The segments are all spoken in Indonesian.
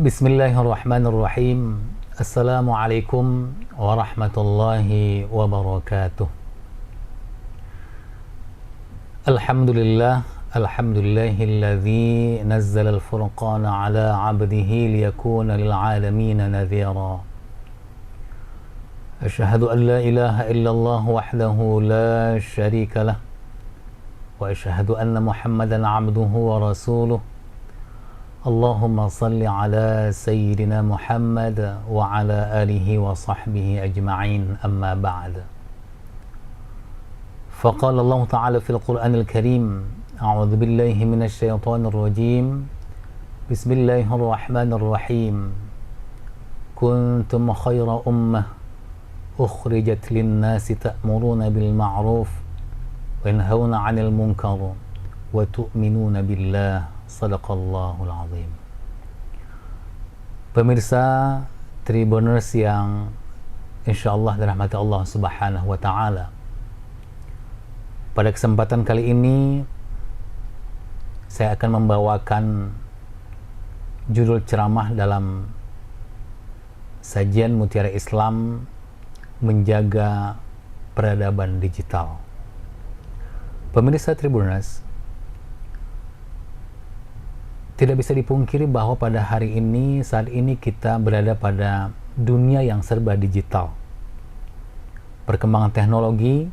Bismillahirrahmanirrahim. Assalamualaikum warahmatullahi wabarakatuh. Alhamdulillahilladzi nazzala al-furqana ala 'abdihi liyakuna lil'alamina nadhira. Asyhadu an la ilaha illallah wahdahu la syarika lah. Wa asyhadu anna Muhammadan 'abduhu wa rasuluh. Allahumma salli ala Sayyidina Muhammad wa ala alihi wa sahbihi ajma'in, amma ba'd. Faqala Allah Ta'ala fil Qur'anil Karim, a'udzu billahi minasy syaithanir rajim. Bismillahirrahmanirrahim. Kuntum khayra ummah ukhrijat lin-nasi ta'muruna bil ma'ruf wa yanhauna 'anil munkar wa tu'minuna billah. Sadaqallahul azim. Pemirsa Tribuners yang insyaallah dirahmati Allah Subhanahu wa taala, pada kesempatan kali ini saya akan membawakan judul ceramah dalam sajian Mutiara Islam, menjaga peradaban digital. Pemirsa Tribuners, tidak bisa dipungkiri bahwa pada hari ini, saat ini kita berada pada dunia yang serba digital. Perkembangan teknologi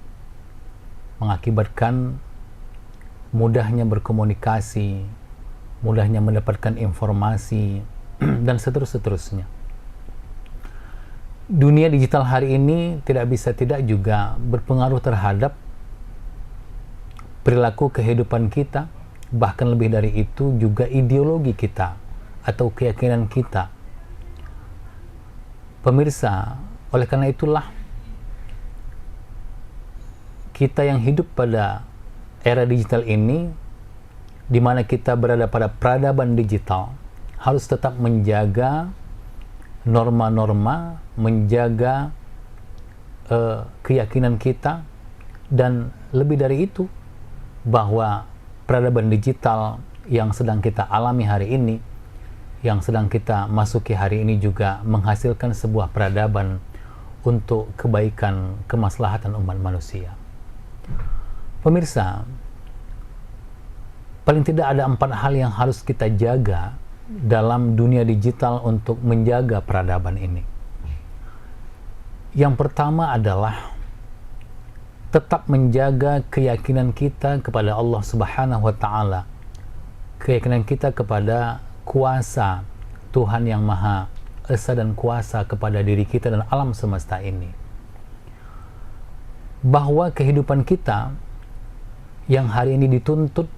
mengakibatkan mudahnya berkomunikasi, mudahnya mendapatkan informasi, dan seterusnya. Dunia digital hari ini tidak bisa tidak juga berpengaruh terhadap perilaku kehidupan kita, bahkan lebih dari itu juga ideologi kita atau keyakinan kita. Pemirsa, oleh karena itulah kita yang hidup pada era digital ini, di mana kita berada pada peradaban digital, harus tetap menjaga norma-norma, menjaga keyakinan kita, dan lebih dari itu bahwa peradaban digital yang sedang kita alami hari ini, yang sedang kita masuki hari ini juga menghasilkan sebuah peradaban untuk kebaikan, kemaslahatan umat manusia. Pemirsa, paling tidak ada 4 hal yang harus kita jaga dalam dunia digital untuk menjaga peradaban ini. Yang pertama adalah tetap menjaga keyakinan kita kepada Allah Subhanahu wa taala. Keyakinan kita kepada kuasa Tuhan yang Maha Esa dan kuasa kepada diri kita dan alam semesta ini. Bahwa kehidupan kita yang hari ini dituntut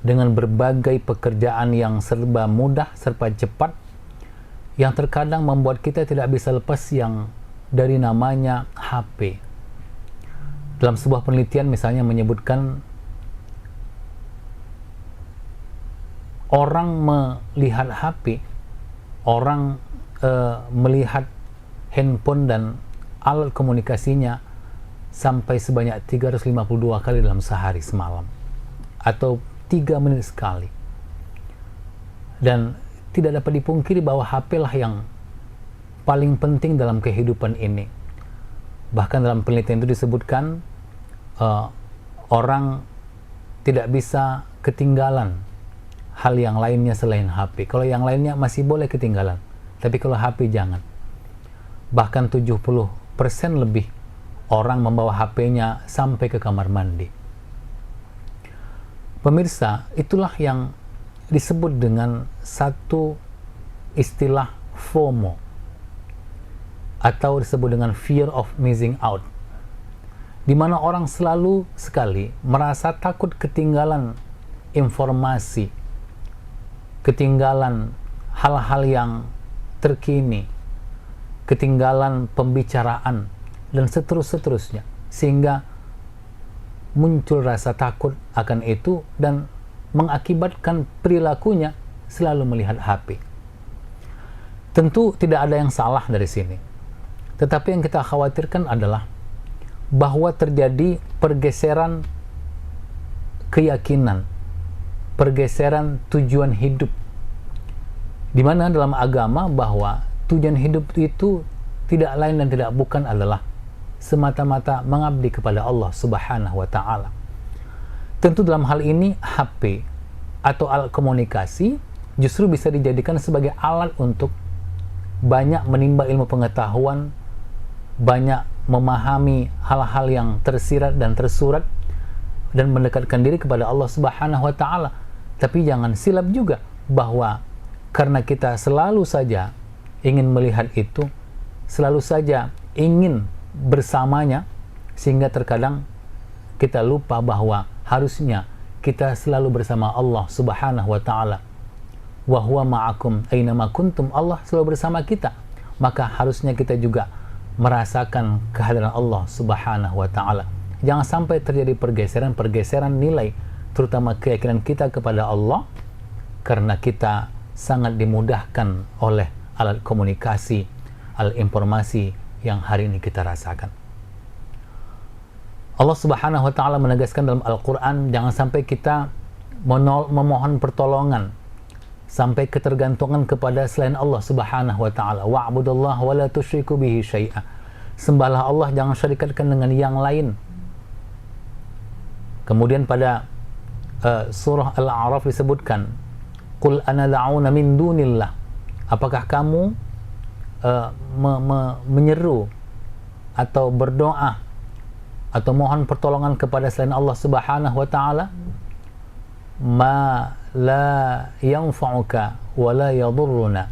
dengan berbagai pekerjaan yang serba mudah, serba cepat, yang terkadang membuat kita tidak bisa lepas yang dari namanya HP. Dalam sebuah penelitian misalnya menyebutkan orang melihat HP, orang melihat handphone dan alat komunikasinya sampai sebanyak 352 kali dalam sehari semalam, atau 3 menit sekali. Dan tidak dapat dipungkiri bahwa HP lah yang paling penting dalam kehidupan ini. Bahkan dalam penelitian itu disebutkan orang tidak bisa ketinggalan hal yang lainnya selain HP. Kalau yang lainnya masih boleh ketinggalan, tapi kalau HP jangan. Bahkan 70% lebih orang membawa HP-nya sampai ke kamar mandi. Pemirsa, itulah yang disebut dengan satu istilah FOMO, atau disebut dengan fear of missing out, di mana orang selalu sekali merasa takut ketinggalan informasi, ketinggalan hal-hal yang terkini, ketinggalan pembicaraan, dan seterusnya, sehingga muncul rasa takut akan itu dan mengakibatkan perilakunya selalu melihat HP. Tentu tidak ada yang salah dari sini, tetapi yang kita khawatirkan adalah bahwa terjadi pergeseran keyakinan, pergeseran tujuan hidup Di mana dalam agama bahwa tujuan hidup itu tidak lain dan tidak bukan adalah semata-mata mengabdi kepada Allah Subhanahu wa Ta'ala. Tentu dalam hal ini HP atau alat komunikasi justru bisa dijadikan sebagai alat untuk banyak menimba ilmu pengetahuan, banyak memahami hal-hal yang tersirat dan tersurat, dan mendekatkan diri kepada Allah Subhanahu wa Ta'ala. Tapi jangan silap juga bahwa karena kita selalu saja ingin melihat itu, selalu saja ingin bersamanya, sehingga terkadang kita lupa bahwa harusnya kita selalu bersama Allah Subhanahu wa Ta'ala. Wa huwa ma'akum aynama kuntum, Allah selalu bersama kita. Maka harusnya kita juga merasakan kehadiran Allah Subhanahu wa Ta'ala. Jangan sampai terjadi pergeseran nilai, terutama keyakinan kita kepada Allah, karena kita sangat dimudahkan oleh alat komunikasi, alat informasi yang hari ini kita rasakan. Allah Subhanahu wa Ta'ala menegaskan dalam Al-Quran, jangan sampai kita memohon pertolongan sampai ketergantungan kepada selain Allah Subhanahu wa Ta'ala. Wa'budallaha wa la tusyriku bihi syai'a. Sembahlah Allah, jangan syarikatkan dengan yang lain. Kemudian pada surah Al-A'raf disebutkan, Qul ana da'una min dunillah. Apakah kamu menyeru atau berdoa atau mohon pertolongan kepada selain Allah Subhanahu wa Ta'ala? Ma la yanfa'uka wa la yadurruna,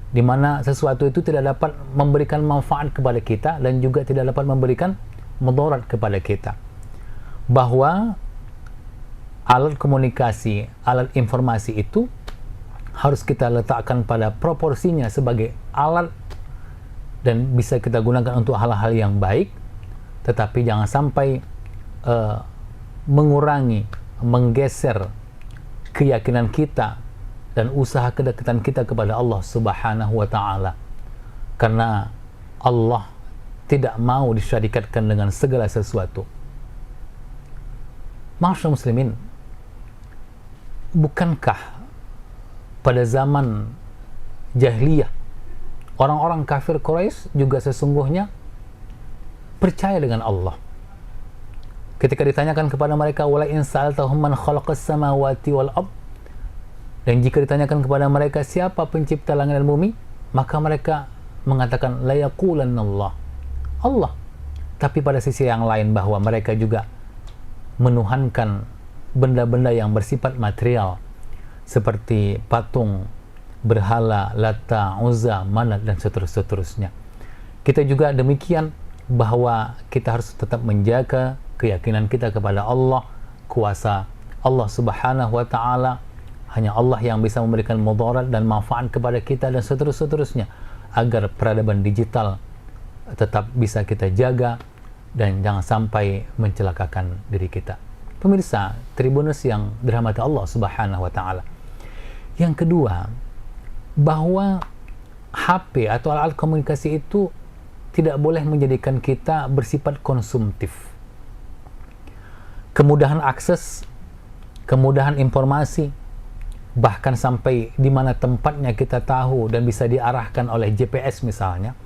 di mana sesuatu itu tidak dapat memberikan manfaat kepada kita dan juga tidak dapat memberikan mudarat kepada kita. Bahwa alat komunikasi, alat informasi itu harus kita letakkan pada proporsinya sebagai alat dan bisa kita gunakan untuk hal-hal yang baik, tetapi jangan sampai mengurangi, menggeser keyakinan kita dan usaha kedekatan kita kepada Allah Subhanahu wa Ta'ala. Karena Allah tidak mau disyarikatkan dengan segala sesuatu. Ma'asyiral muslimin, bukankah pada zaman jahiliyah orang-orang kafir Quraisy juga sesungguhnya percaya dengan Allah? Ketika ditanyakan kepada mereka, wala in sa'altahum man khalaqas samawati wal ard, dan jika ditanyakan kepada mereka siapa pencipta langit dan bumi, maka mereka mengatakan la yaqulanna Allah. Tapi pada sisi yang lain bahwa mereka juga menuhankan benda-benda yang bersifat material seperti patung, berhala, Lata, Uzza, Manat, dan seterusnya. Kita juga demikian, bahwa kita harus tetap menjaga keyakinan kita kepada Allah, kuasa Allah Subhanahu wa Ta'ala. Hanya Allah yang bisa memberikan mudarat dan manfaat kepada kita dan seterusnya, agar peradaban digital tetap bisa kita jaga dan jangan sampai mencelakakan diri kita. Pemirsa Tribunus yang dirahmati Allah Subhanahu wa Ta'ala. Yang kedua, bahwa HP atau alat komunikasi itu tidak boleh menjadikan kita bersifat konsumtif. Kemudahan akses, kemudahan informasi, bahkan sampai di mana tempatnya kita tahu dan bisa diarahkan oleh GPS misalnya,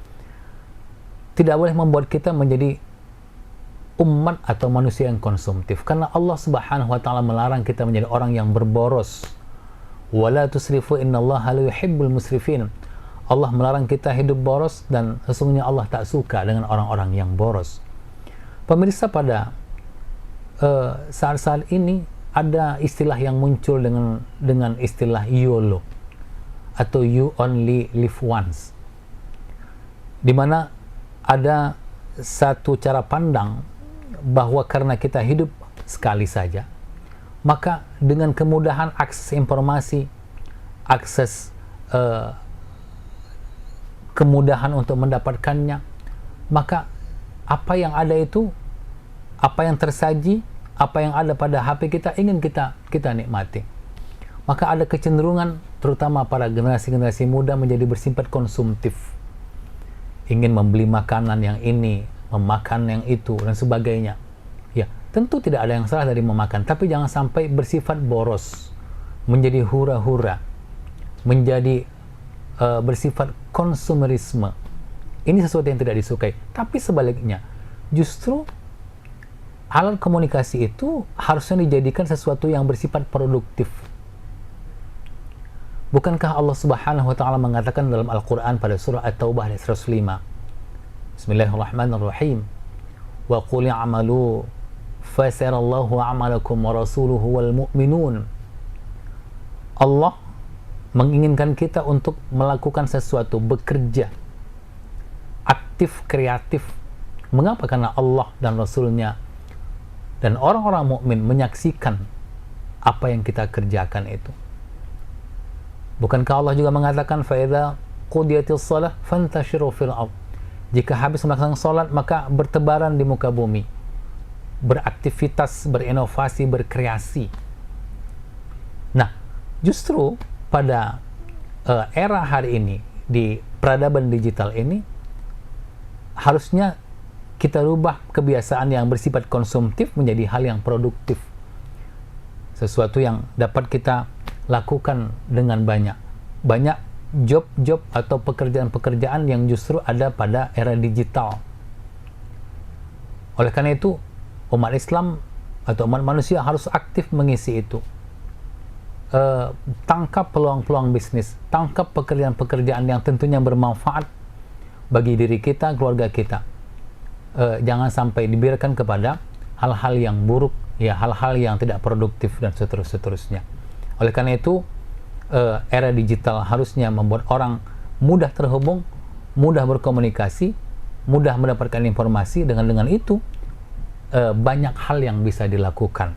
tidak boleh membuat kita menjadi umat atau manusia yang konsumtif. Karena Allah Subhanahu wa Ta'ala melarang kita menjadi orang yang berboros. Wala tusrifu innallaha la yuhibbul musrifin. Allah melarang kita hidup boros, dan sesungguhnya Allah tak suka dengan orang-orang yang boros. Pemirsa, pada saat-saat ini ada istilah yang muncul dengan istilah YOLO atau You Only Live Once, di mana ada satu cara pandang bahwa karena kita hidup sekali saja, maka dengan kemudahan akses informasi, akses kemudahan untuk mendapatkannya, maka apa yang ada itu, apa yang tersaji, apa yang ada pada HP kita ingin kita nikmati. Maka ada kecenderungan terutama para generasi-generasi muda menjadi bersifat konsumtif, ingin membeli makanan yang ini, memakan yang itu, dan sebagainya. Ya, tentu tidak ada yang salah dari memakan, tapi jangan sampai bersifat boros, menjadi hura-hura, menjadi bersifat konsumerisme. Ini sesuatu yang tidak disukai. Tapi sebaliknya, justru alat komunikasi itu harusnya dijadikan sesuatu yang bersifat produktif. Bukankah Allah Subhanahu wa taala mengatakan dalam Al-Qur'an pada surah At-Taubah ayat 105, Bismillahirrahmanirrahim, wa qul i'malu fasarallahu a'malakum wa rasuluhu wal mu'minun. Allah menginginkan kita untuk melakukan sesuatu, bekerja aktif, kreatif. Mengapa? Karena Allah dan Rasulnya dan orang-orang mukmin menyaksikan apa yang kita kerjakan itu. Bukankah Allah juga mengatakan فَإِذَا قُضِيَتِ الصَّلَةِ فَانْتَشِرُوا فِي الْأَرْضِ, jika habis melaksanakan salat maka bertebaran di muka bumi, beraktivitas, berinovasi, berkreasi. Nah, justru pada era hari ini, di peradaban digital ini, harusnya kita rubah kebiasaan yang bersifat konsumtif menjadi hal yang produktif, sesuatu yang dapat kita lakukan dengan banyak job-job atau pekerjaan-pekerjaan yang justru ada pada era digital. Oleh karena itu, umat Islam atau umat manusia harus aktif mengisi itu. Tangkap peluang-peluang bisnis, tangkap pekerjaan-pekerjaan yang tentunya bermanfaat bagi diri kita, keluarga kita. Jangan sampai dibiarkan kepada hal-hal yang buruk, ya, hal-hal yang tidak produktif dan seterusnya. Oleh karena itu, era digital harusnya membuat orang mudah terhubung, mudah berkomunikasi, mudah mendapatkan informasi. Dengan itu, banyak hal yang bisa dilakukan,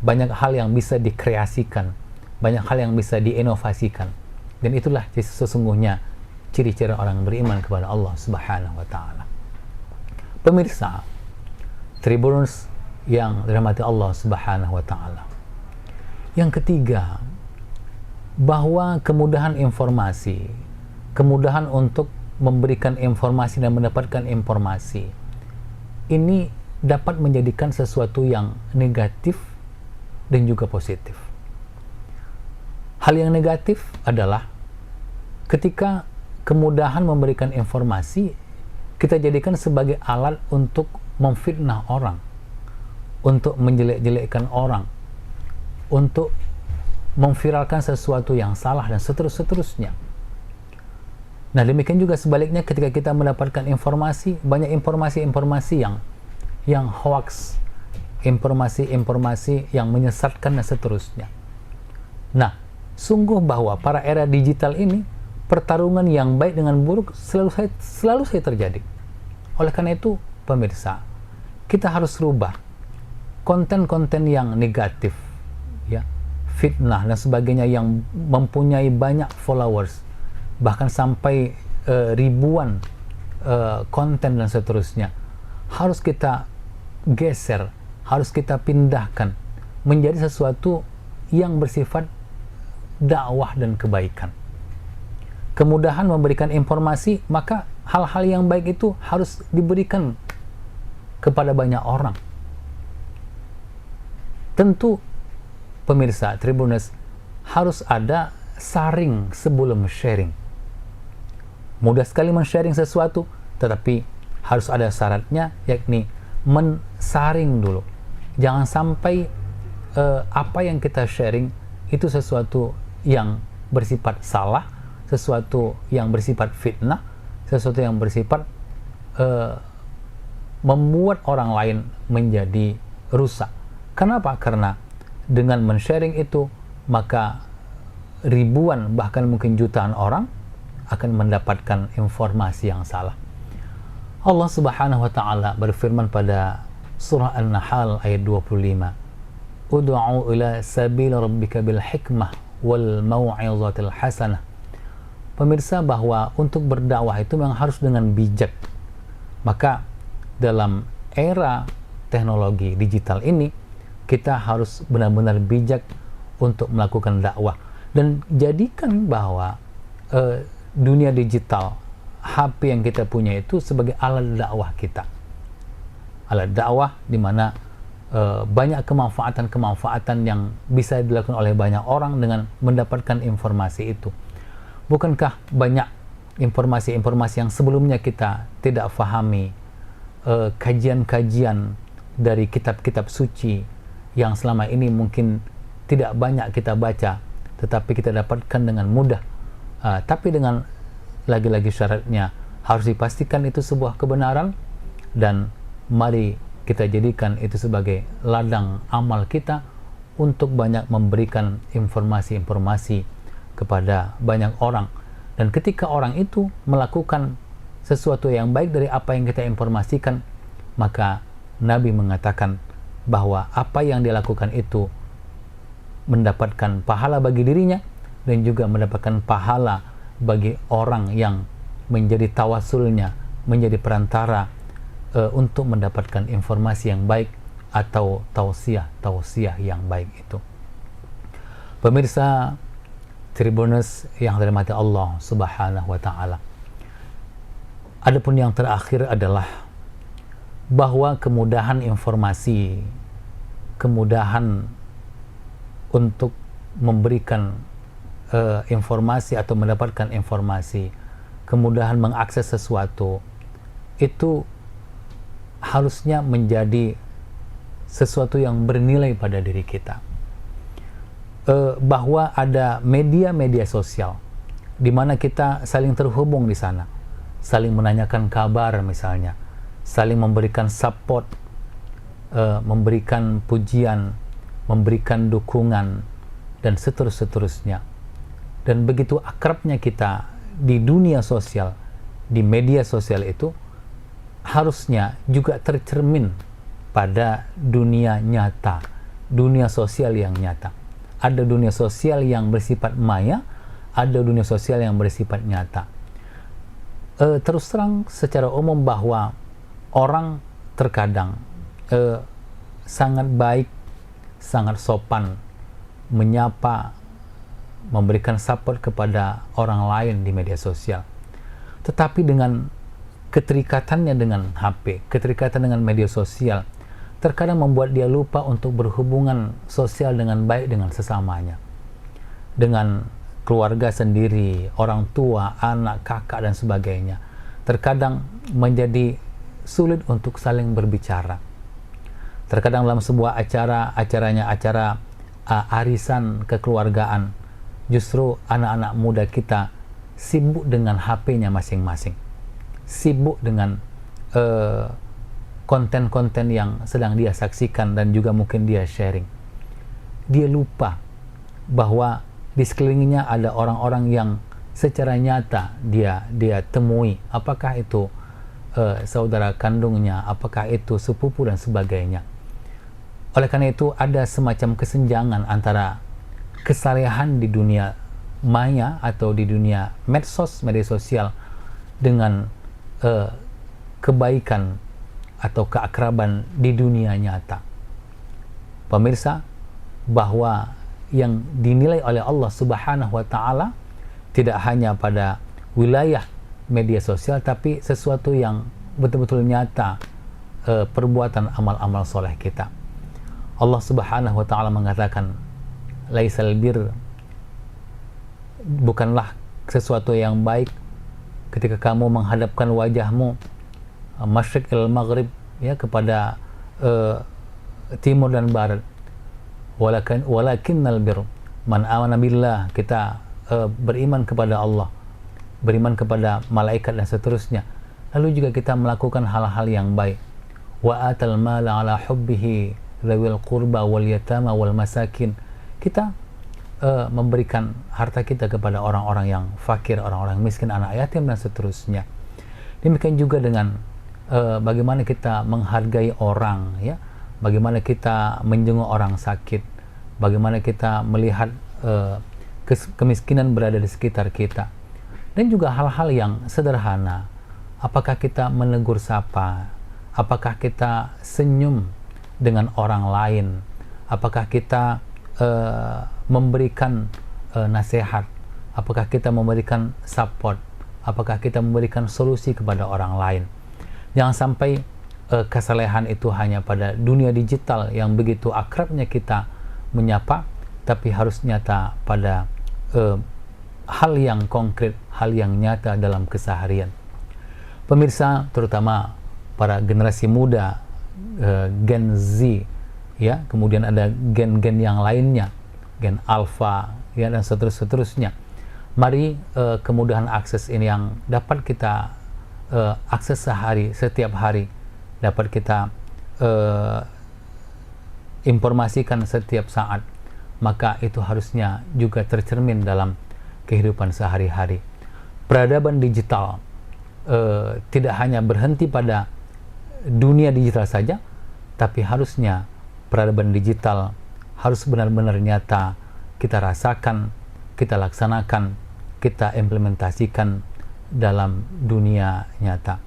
banyak hal yang bisa dikreasikan, banyak hal yang bisa diinovasikan. Dan itulah sesungguhnya ciri-ciri orang beriman kepada Allah Subhanahu wa taala. Pemirsa Tribuners yang dirahmati Allah Subhanahu wa taala. Yang ketiga, bahwa kemudahan informasi, kemudahan untuk memberikan informasi dan mendapatkan informasi, ini dapat menjadikan sesuatu yang negatif dan juga positif. Hal yang negatif adalah ketika kemudahan memberikan informasi, kita jadikan sebagai alat untuk memfitnah orang, untuk menjelek-jelekkan orang, untuk memviralkan sesuatu yang salah dan seterusnya. Nah, demikian juga sebaliknya ketika kita mendapatkan informasi, banyak informasi-informasi yang hoax, informasi-informasi yang menyesatkan dan seterusnya. Nah, sungguh bahwa pada era digital ini pertarungan yang baik dengan buruk selalu saja terjadi. Oleh karena itu, pemirsa, kita harus rubah konten-konten yang negatif, ya, fitnah dan sebagainya yang mempunyai banyak followers, bahkan sampai ribuan konten dan seterusnya, harus kita geser, harus kita pindahkan menjadi sesuatu yang bersifat dakwah dan kebaikan. Kemudahan memberikan informasi, maka hal-hal yang baik itu harus diberikan kepada banyak orang. Tentu pemirsa Tribuners, harus ada saring sebelum sharing. Mudah sekali men-sharing sesuatu, tetapi harus ada syaratnya, yakni mensaring dulu. Jangan sampai apa yang kita sharing itu sesuatu yang bersifat salah, sesuatu yang bersifat fitnah, sesuatu yang bersifat membuat orang lain menjadi rusak. Kenapa? Karena dengan men-sharing itu, maka ribuan bahkan mungkin jutaan orang akan mendapatkan informasi yang salah. Allah Subhanahu wa taala berfirman pada surah An-Nahl ayat 25, Ud'u ila sabil rabbika bil hikmah wal mau'izatil hasanah. Pemirsa, bahwa untuk berdakwah itu memang harus dengan bijak. Maka dalam era teknologi digital ini, kita harus benar-benar bijak untuk melakukan dakwah, dan jadikan bahwa dunia digital, HP yang kita punya itu sebagai alat dakwah kita, alat dakwah di mana banyak kemanfaatan yang bisa dilakukan oleh banyak orang dengan mendapatkan informasi itu. Bukankah banyak informasi-informasi yang sebelumnya kita tidak fahami, kajian-kajian dari kitab-kitab suci yang selama ini mungkin tidak banyak kita baca, tetapi kita dapatkan dengan mudah. Tapi dengan lagi-lagi syaratnya harus dipastikan itu sebuah kebenaran, dan mari kita jadikan itu sebagai ladang amal kita untuk banyak memberikan informasi-informasi kepada banyak orang. Dan ketika orang itu melakukan sesuatu yang baik dari apa yang kita informasikan, maka Nabi mengatakan bahwa apa yang dia lakukan itu mendapatkan pahala bagi dirinya dan juga mendapatkan pahala bagi orang yang menjadi tawasulnya, menjadi perantara untuk mendapatkan informasi yang baik atau tausiah yang baik itu. Pemirsa Tribuners yang dirahmati Allah Subhanahu wa taala. Adapun yang terakhir adalah bahwa kemudahan informasi, kemudahan untuk memberikan informasi atau mendapatkan informasi, kemudahan mengakses sesuatu, itu harusnya menjadi sesuatu yang bernilai pada diri kita. Bahwa ada media-media sosial di mana kita saling terhubung di sana, saling menanyakan kabar misalnya, saling memberikan support, memberikan pujian, memberikan dukungan, dan seterusnya. Dan begitu akrabnya kita di dunia sosial, di media sosial itu, harusnya juga tercermin pada dunia nyata, dunia sosial yang nyata. Ada dunia sosial yang bersifat maya, ada dunia sosial yang bersifat nyata. Terus terang secara umum bahwa orang terkadang sangat baik, sangat sopan menyapa, memberikan support kepada orang lain di media sosial. Tetapi dengan keterikatannya dengan HP, keterikatan dengan media sosial, terkadang membuat dia lupa untuk berhubungan sosial dengan baik dengan sesamanya, dengan keluarga sendiri, orang tua, anak, kakak, dan sebagainya. Terkadang menjadi sulit untuk saling berbicara. Terkadang dalam sebuah acara arisan kekeluargaan, justru anak-anak muda kita sibuk dengan HP-nya masing-masing, sibuk dengan konten-konten yang sedang dia saksikan dan juga mungkin dia sharing. Dia lupa bahwa di sekelilingnya ada orang-orang yang secara nyata dia temui, apakah itu saudara kandungnya, apakah itu sepupu dan sebagainya. Oleh karena itu ada semacam kesenjangan antara kesalehan di dunia maya atau di dunia medsos, media sosial, dengan kebaikan atau keakraban di dunia nyata. Pemirsa, bahwa yang dinilai oleh Allah Subhanahu wa taala tidak hanya pada wilayah media sosial, tapi sesuatu yang betul-betul nyata, perbuatan amal-amal soleh kita. Allah Subhanahu wa taala mengatakan, laisal bir, bukanlah sesuatu yang baik ketika kamu menghadapkan wajahmu masyriq il maghrib, ya, kepada timur dan barat. Walakinnal bir man amana billah, kita beriman kepada Allah, beriman kepada malaikat dan seterusnya. Lalu juga kita melakukan hal-hal yang baik. Wa atal mala ala hubbihi dzawil qurba wal yatama wal masakin. Kita memberikan harta kita kepada orang-orang yang fakir, orang-orang miskin, anak yatim dan seterusnya. Demikian juga dengan bagaimana kita menghargai orang, ya, bagaimana kita menjenguk orang sakit, bagaimana kita melihat kemiskinan berada di sekitar kita, dan juga hal-hal yang sederhana. Apakah kita menegur sapa, apakah kita senyum dengan orang lain, apakah kita memberikan nasihat, apakah kita memberikan support, apakah kita memberikan solusi kepada orang lain. Jangan sampai kesalehan itu hanya pada dunia digital yang begitu akrabnya kita menyapa, tapi harus nyata pada hal yang konkret, hal yang nyata dalam keseharian. Pemirsa, terutama para generasi muda, Gen Z, ya, kemudian ada gen-gen yang lainnya, gen alpha, ya, dan seterusnya. Mari kemudahan akses ini yang dapat kita akses setiap hari, dapat kita informasikan setiap saat, maka itu harusnya juga tercermin dalam kehidupan sehari-hari. Peradaban digital tidak hanya berhenti pada dunia digital saja, tapi harusnya peradaban digital harus benar-benar nyata kita rasakan, kita laksanakan, kita implementasikan dalam dunia nyata.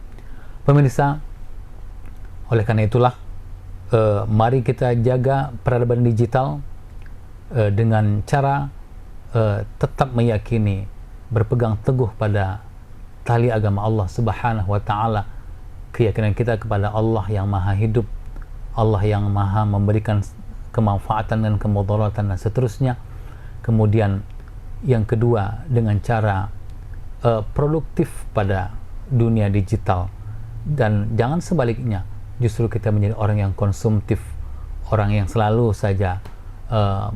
Pemirsa, oleh karena itulah mari kita jaga peradaban digital dengan cara tetap meyakini, berpegang teguh pada tali agama Allah Subhanahu wa Ta'ala, keyakinan kita kepada Allah yang Maha Hidup, Allah yang Maha memberikan kemanfaatan dan kemudaratan dan seterusnya. Kemudian yang kedua, dengan cara produktif pada dunia digital, dan jangan sebaliknya, justru kita menjadi orang yang konsumtif, orang yang selalu saja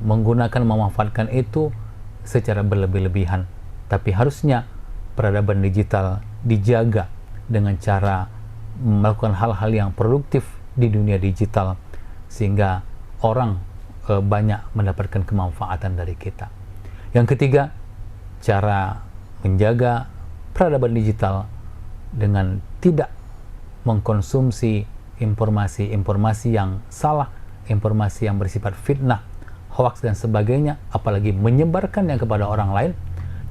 menggunakan, memanfaatkan itu secara berlebih-lebihan. Tapi harusnya peradaban digital dijaga dengan cara melakukan hal-hal yang produktif di dunia digital, sehingga orang banyak mendapatkan kemanfaatan dari kita. Yang ketiga, cara menjaga peradaban digital dengan tidak mengkonsumsi informasi-informasi yang salah, informasi yang bersifat fitnah, hoaks dan sebagainya, apalagi menyebarkannya kepada orang lain.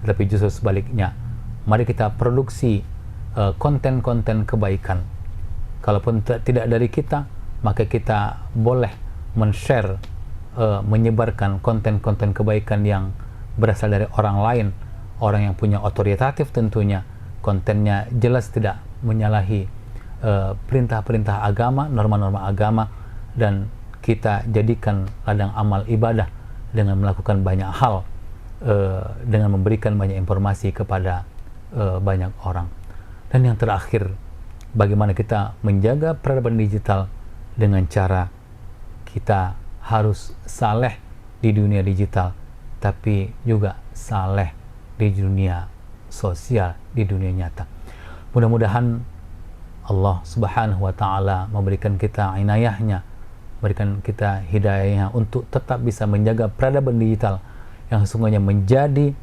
Tetapi justru sebaliknya, mari kita produksi konten-konten kebaikan. Kalaupun tidak dari kita, maka kita boleh men-share, menyebarkan konten-konten kebaikan yang berasal dari orang lain, orang yang punya otoritatif tentunya, kontennya jelas tidak menyalahi perintah-perintah agama, norma-norma agama, dan kita jadikan ladang amal ibadah dengan melakukan banyak hal, dengan memberikan banyak informasi kepada banyak orang. Dan yang terakhir, bagaimana kita menjaga peradaban digital dengan cara kita harus saleh di dunia digital, tapi juga saleh di dunia sosial, di dunia nyata. Mudah-mudahan Allah Subhanahu wa Ta'ala memberikan kita inayahnya, memberikan kita hidayahnya untuk tetap bisa menjaga peradaban digital yang sesungguhnya menjadi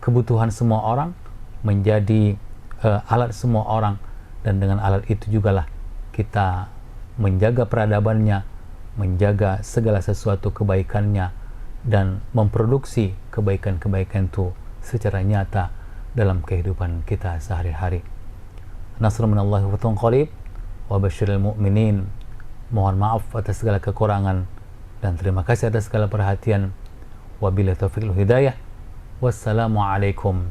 kebutuhan semua orang, menjadi alat semua orang, dan dengan alat itu jugalah kita menjaga peradabannya, menjaga segala sesuatu kebaikannya, dan memproduksi kebaikan-kebaikan itu secara nyata dalam kehidupan kita sehari-hari. Nasrun minallahi wa fathun qarib wa basyiril mu'minin. Mohon maaf atas segala kekurangan dan terima kasih atas segala perhatian. Wabillahi taufiq wal hidayah. Wassalamualaikum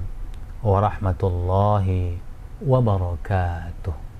warahmatullahi wabarakatuh.